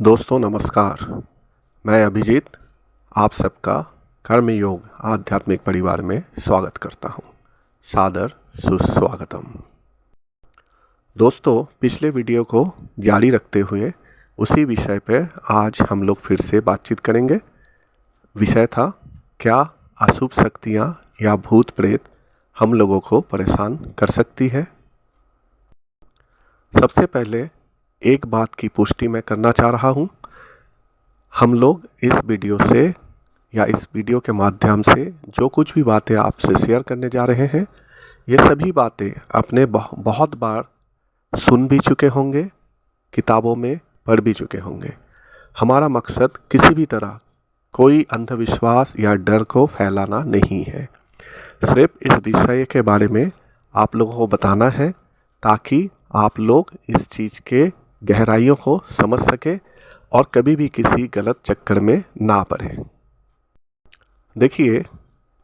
दोस्तों नमस्कार। मैं अभिजीत आप सबका कर्मयोग आध्यात्मिक परिवार में स्वागत करता हूं। सादर सुस्वागतम। दोस्तों पिछले वीडियो को जारी रखते हुए उसी विषय पर आज हम लोग फिर से बातचीत करेंगे। विषय था क्या अशुभ शक्तियां या भूत प्रेत हम लोगों को परेशान कर सकती है। सबसे पहले एक बात की पुष्टि मैं करना चाह रहा हूँ। हम लोग इस वीडियो से या इस वीडियो के माध्यम से जो कुछ भी बातें आपसे शेयर करने जा रहे हैं, ये सभी बातें अपने बहुत बार सुन भी चुके होंगे, किताबों में पढ़ भी चुके होंगे। हमारा मकसद किसी भी तरह कोई अंधविश्वास या डर को फैलाना नहीं है। सिर्फ इस विषय के बारे में आप लोगों को बताना है ताकि आप लोग इस चीज़ के गहराइयों को समझ सके और कभी भी किसी गलत चक्कर में ना पड़े। देखिए,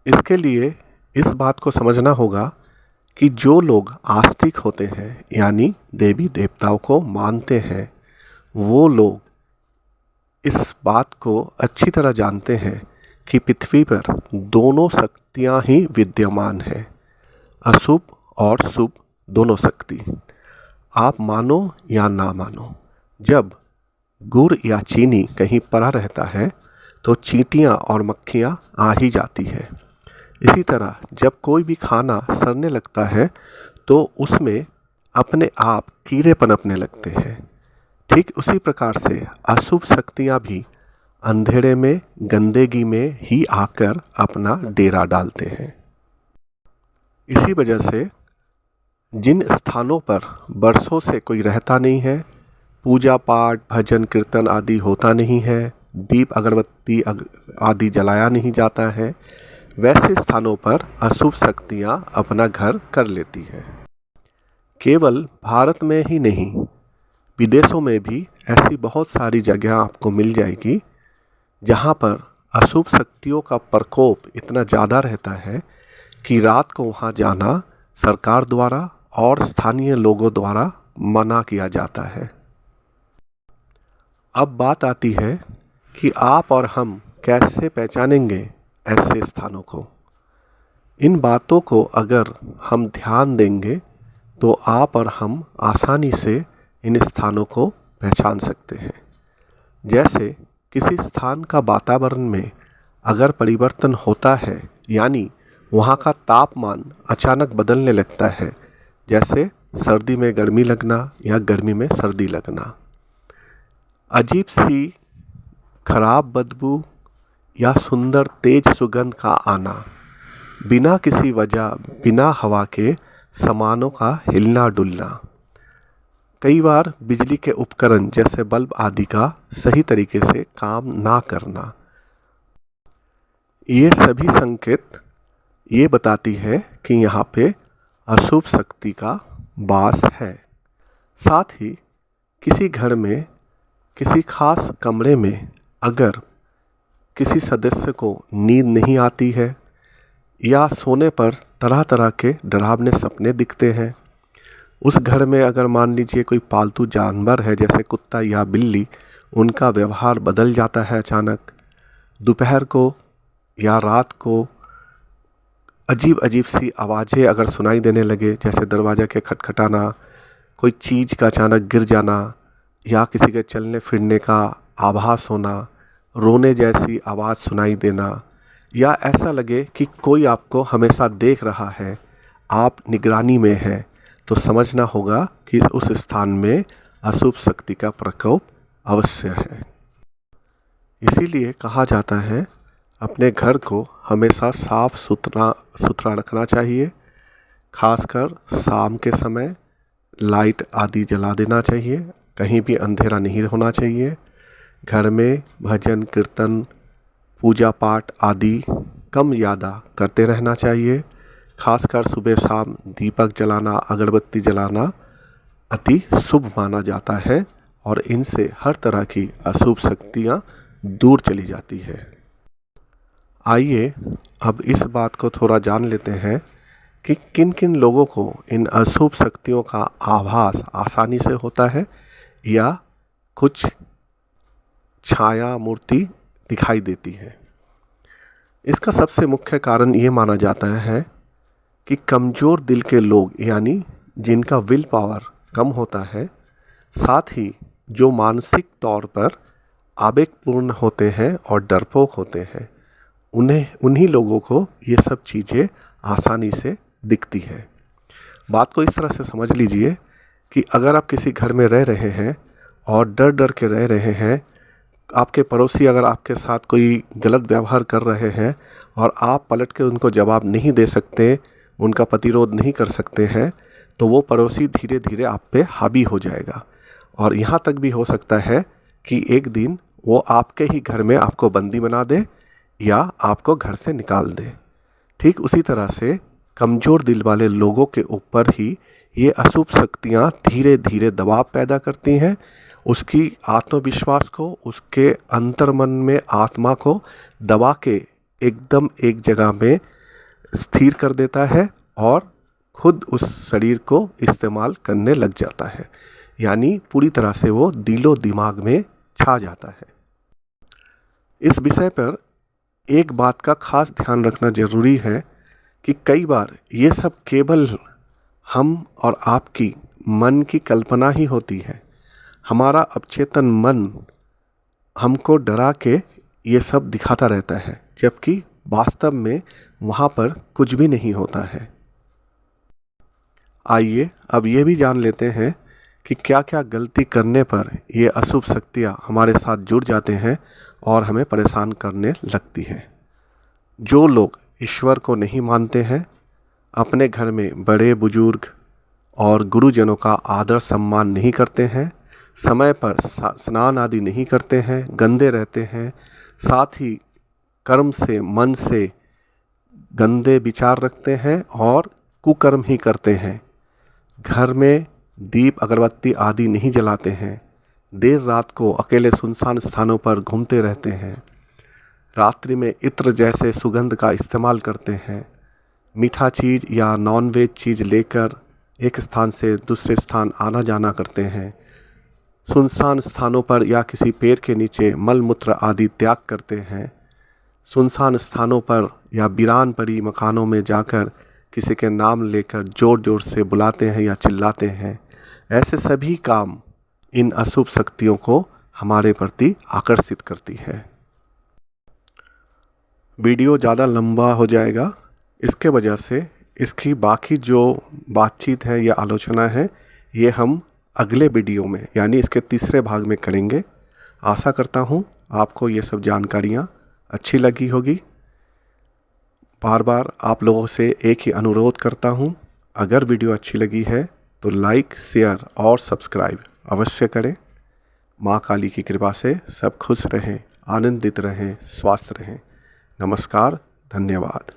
इसके लिए इस बात को समझना होगा कि जो लोग आस्तिक होते हैं यानी देवी देवताओं को मानते हैं, वो लोग इस बात को अच्छी तरह जानते हैं कि पृथ्वी पर दोनों शक्तियां ही विद्यमान हैं, अशुभ और शुभ दोनों शक्ति। आप मानो या ना मानो, जब गुड़ या चीनी कहीं पड़ा रहता है तो चींटियाँ और मक्खियाँ आ ही जाती है। इसी तरह जब कोई भी खाना सड़ने लगता है तो उसमें अपने आप कीड़े पनपने लगते हैं। ठीक उसी प्रकार से अशुभ शक्तियाँ भी अंधेरे में, गंदगी में ही आकर अपना डेरा डालते हैं। इसी वजह से जिन स्थानों पर बरसों से कोई रहता नहीं है, पूजा पाठ भजन कीर्तन आदि होता नहीं है, दीप अगरबत्ती आदि जलाया नहीं जाता है, वैसे स्थानों पर अशुभ शक्तियाँ अपना घर कर लेती है। केवल भारत में ही नहीं, विदेशों में भी ऐसी बहुत सारी जगह आपको मिल जाएगी जहाँ पर अशुभ शक्तियों का प्रकोप इतना ज़्यादा रहता है कि रात को वहाँ जाना सरकार द्वारा और स्थानीय लोगों द्वारा मना किया जाता है। अब बात आती है कि आप और हम कैसे पहचानेंगे ऐसे स्थानों को। इन बातों को अगर हम ध्यान देंगे तो आप और हम आसानी से इन स्थानों को पहचान सकते हैं। जैसे किसी स्थान का वातावरण में अगर परिवर्तन होता है, यानी वहाँ का तापमान अचानक बदलने लगता है, जैसे सर्दी में गर्मी लगना या गर्मी में सर्दी लगना, अजीब सी खराब बदबू या सुंदर तेज सुगंध का आना, बिना किसी वजह बिना हवा के सामानों का हिलना डुलना, कई बार बिजली के उपकरण जैसे बल्ब आदि का सही तरीके से काम ना करना, ये सभी संकेत ये बताती है कि यहाँ पे अशुभ शक्ति का वास है। साथ ही किसी घर में किसी खास कमरे में अगर किसी सदस्य को नींद नहीं आती है या सोने पर तरह तरह के डरावने सपने दिखते हैं, उस घर में अगर मान लीजिए कोई पालतू जानवर है जैसे कुत्ता या बिल्ली, उनका व्यवहार बदल जाता है अचानक, दोपहर को या रात को अजीब अजीब सी आवाज़ें अगर सुनाई देने लगे, जैसे दरवाज़ा के खटखटाना, कोई चीज़ का अचानक गिर जाना या किसी के चलने फिरने का आभास होना, रोने जैसी आवाज़ सुनाई देना, या ऐसा लगे कि कोई आपको हमेशा देख रहा है, आप निगरानी में हैं, तो समझना होगा कि उस स्थान में अशुभ शक्ति का प्रकोप अवश्य है। इसीलिए कहा जाता है अपने घर को हमेशा साफ सुथरा रखना चाहिए। खासकर शाम के समय लाइट आदि जला देना चाहिए, कहीं भी अंधेरा नहीं होना चाहिए। घर में भजन कीर्तन पूजा पाठ आदि कम ज़्यादा करते रहना चाहिए। खासकर सुबह शाम दीपक जलाना, अगरबत्ती जलाना अति शुभ माना जाता है और इनसे हर तरह की अशुभ शक्तियाँ दूर चली जाती है। आइए अब इस बात को थोड़ा जान लेते हैं कि किन किन लोगों को इन अशुभ शक्तियों का आभास आसानी से होता है या कुछ छाया मूर्ति दिखाई देती है। इसका सबसे मुख्य कारण ये माना जाता है कि कमज़ोर दिल के लोग, यानी जिनका विल पावर कम होता है, साथ ही जो मानसिक तौर पर आवेगपूर्ण होते हैं और डरपोक होते हैं, उन्हीं लोगों को ये सब चीज़ें आसानी से दिखती है। बात को इस तरह से समझ लीजिए कि अगर आप किसी घर में रह रहे हैं और डर डर के रह रहे हैं, आपके पड़ोसी अगर आपके साथ कोई गलत व्यवहार कर रहे हैं और आप पलट के उनको जवाब नहीं दे सकते, उनका प्रतिरोध नहीं कर सकते हैं, तो वो पड़ोसी धीरे धीरे आप पे हावी हो जाएगा और यहाँ तक भी हो सकता है कि एक दिन वो आपके ही घर में आपको बंदी बना दे या आपको घर से निकाल दे। ठीक उसी तरह से कमज़ोर दिल वाले लोगों के ऊपर ही ये अशुभ शक्तियाँ धीरे धीरे दबाव पैदा करती हैं, उसकी आत्मविश्वास को, उसके अंतर्मन में आत्मा को दबा के एकदम एक जगह में स्थिर कर देता है और खुद उस शरीर को इस्तेमाल करने लग जाता है, यानी पूरी तरह से वो दिलो दिमाग में छा जाता है। इस विषय पर एक बात का खास ध्यान रखना ज़रूरी है कि कई बार ये सब केवल हम और आपकी मन की कल्पना ही होती है। हमारा अवचेतन मन हमको डरा के ये सब दिखाता रहता है, जबकि वास्तव में वहाँ पर कुछ भी नहीं होता है। आइए अब ये भी जान लेते हैं कि क्या क्या गलती करने पर ये अशुभ शक्तियाँ हमारे साथ जुड़ जाते हैं और हमें परेशान करने लगती हैं। जो लोग ईश्वर को नहीं मानते हैं, अपने घर में बड़े बुजुर्ग और गुरुजनों का आदर सम्मान नहीं करते हैं, समय पर स्नान आदि नहीं करते हैं, गंदे रहते हैं, साथ ही कर्म से, मन से गंदे विचार रखते हैं और कुकर्म ही करते हैं, घर में दीप अगरबत्ती आदि नहीं जलाते हैं, देर रात को अकेले सुनसान स्थानों पर घूमते रहते हैं, रात्रि में इत्र जैसे सुगंध का इस्तेमाल करते हैं, मीठा चीज़ या नॉनवेज चीज़ लेकर एक स्थान से दूसरे स्थान आना जाना करते हैं, सुनसान स्थानों पर या किसी पेड़ के नीचे मल मूत्र आदि त्याग करते हैं, सुनसान स्थानों पर या वीरान पड़ी मकानों में जाकर किसी के नाम लेकर ज़ोर ज़ोर से बुलाते हैं या चिल्लाते हैं। ऐसे सभी काम इन अशुभ शक्तियों को हमारे प्रति आकर्षित करती है। वीडियो ज़्यादा लंबा हो जाएगा, इसके वजह से इसकी बाकी जो बातचीत है या आलोचना है ये हम अगले वीडियो में यानी इसके तीसरे भाग में करेंगे। आशा करता हूँ आपको ये सब जानकारियाँ अच्छी लगी होगी। बार बार आप लोगों से एक ही अनुरोध करता हूँ, अगर वीडियो अच्छी लगी है तो लाइक, शेयर और सब्सक्राइब अवश्य करें। माँ काली की कृपा से सब खुश रहें, आनंदित रहें, स्वस्थ रहें। नमस्कार, धन्यवाद।